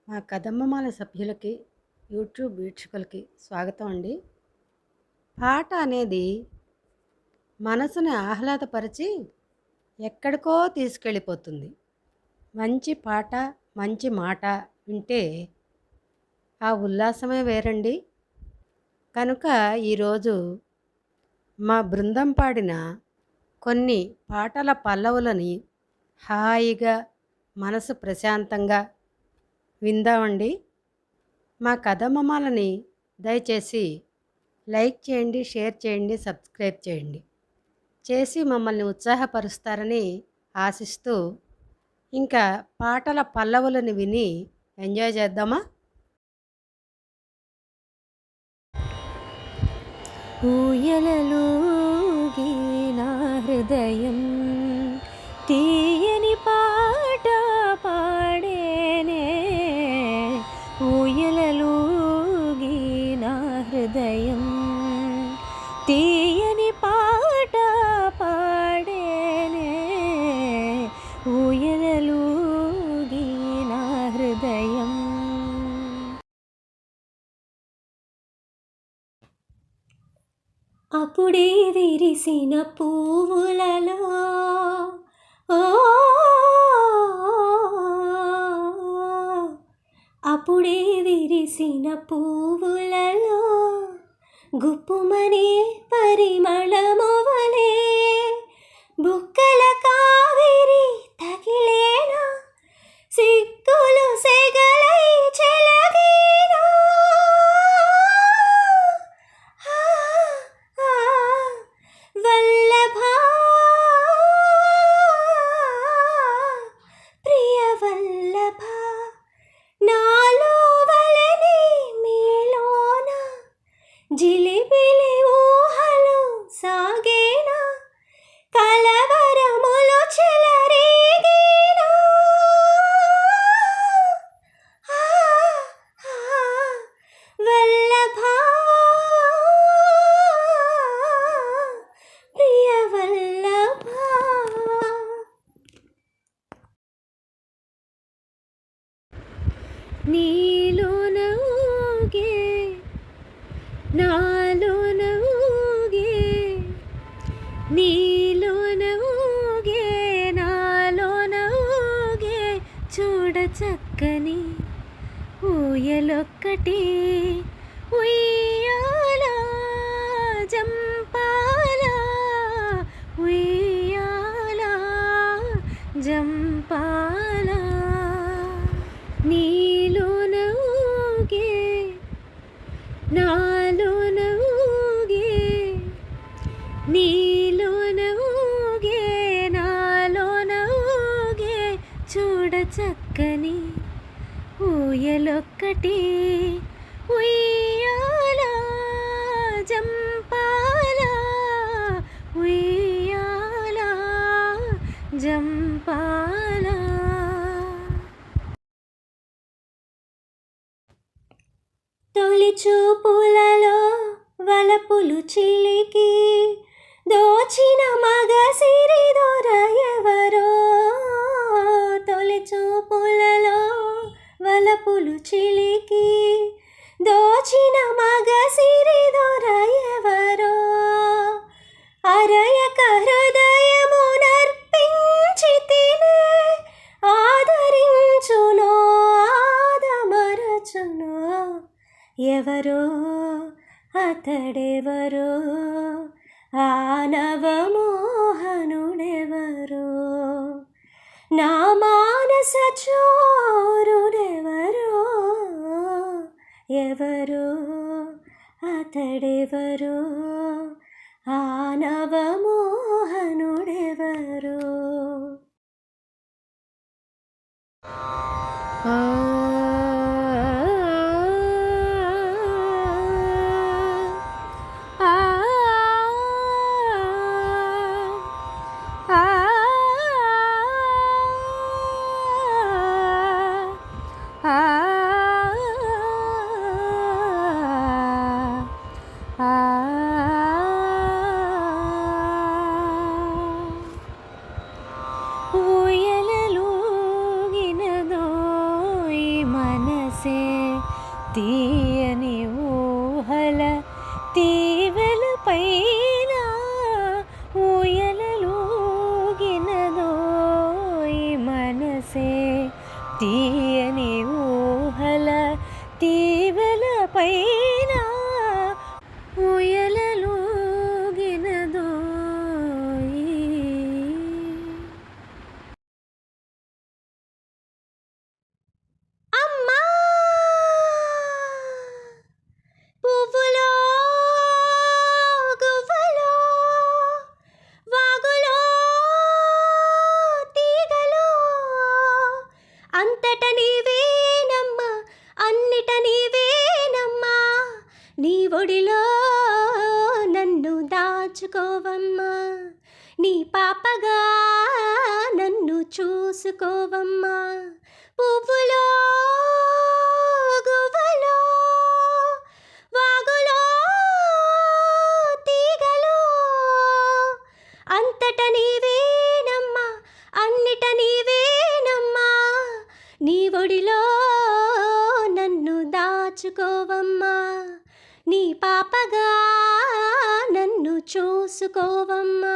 మా కదమ్మమాల సభ్యులకి, యూట్యూబ్ వీక్షకులకి స్వాగతం అండి. పాట అనేది మనసుని ఆహ్లాదపరిచి ఎక్కడికో తీసుకెళ్ళిపోతుంది. మంచి పాట, మంచి మాట వింటే ఆ ఉల్లాసమే వేరండి. కనుక ఈరోజు మా బృందం పాడిన కొన్ని పాటల పల్లవులని హాయిగా మనసు ప్రశాంతంగా విందామండి. మా కథమ్మమాలని దయచేసి లైక్ చేయండి, షేర్ చేయండి, సబ్స్క్రైబ్ చేయండి. చేసి మమ్మల్ని ఉత్సాహపరుస్తారని ఆశిస్తూ ఇంకా పాటల పల్లవులను విని ఎంజాయ్ చేద్దామా? ఊయలలోగి నా హృదయం తీయని పాట పాడేనే. ఊయలలోగి నా హృదయం తీయని పాట పాడేనే. ఊయలలోగి నా హృదయం. అప్పుడే విరిసిన పువ్వులలో అప్పుడే విరిసిన పువ్వులలో గుప్పుమనే పరిమళము వలె బుక్కల కావేరి తగిలేనా, సిగ్గులు సెగలై చెలగేనా. వల్లభా ప్రియ వల్లభా నాలో వలనే మీలోన జిలిబిలి ఊహలు సాగేనా, కలవరములు చెలరేగేనా. వల్లభా ప్రియ వల్లభా. నీలోన ఊగే నాలోన ఊగే, నీలోన ఊగే నాలోన ఊగే, చూడ చక్కని ఊయలొక్కటి ఉయ్యాల జంపాల, ఉయ్యాల జంపాల. నీలోన ఊగే నాలోన ఊగే, నీలోన ఊగే నాలోన ఊగే, చూడ చక్కని ఊయలొక్కటి ఉయ్యాల జంపాల, ఉయ్యాల జంపాల. తొలి చూపులలో వలపులు చిలికి దోచిన మగ సిరి దొర ఎవరో. తొలి చూపులలో వలపులు చిలికి దోచిన మగ సిరి దొర ఎవరో. అరయక హృదయము నర్పించి తినే ఆదరించునో ఆదమరచునో ఎవరో అతడెవరో, ఆ నవమోహనుడెవరో, నా మానస చోరుడెవరో, ఎవరో అతడెవరో, ఆ నవమోహనుడెవరో. ఆ తీయని ఊహల తీవెల పైన ఊయలలూగినదో ఈ మనసే తీయని ఊహల తీవెల పైన ఊయలలూగినదో అమ్మా పువ్వులో గువ్వలో వాగులో తీగలో అంతట నీవేనమ్మా అన్నిట నీవేనమ్మా నీ ఒడిలో నన్ను దాచుకోవమ్మా నీ పాపగా నన్ను చూసుకోవమ్మా పువ్వులో గువ్వలో వాగులో తీగలో అంతట నీవేనమ్మా అన్నిట నీవేనమ్మా నీ ఒడిలో నన్ను దాచుకోవమ్మా నీ పాపగా నన్ను చూసుకోవమ్మా.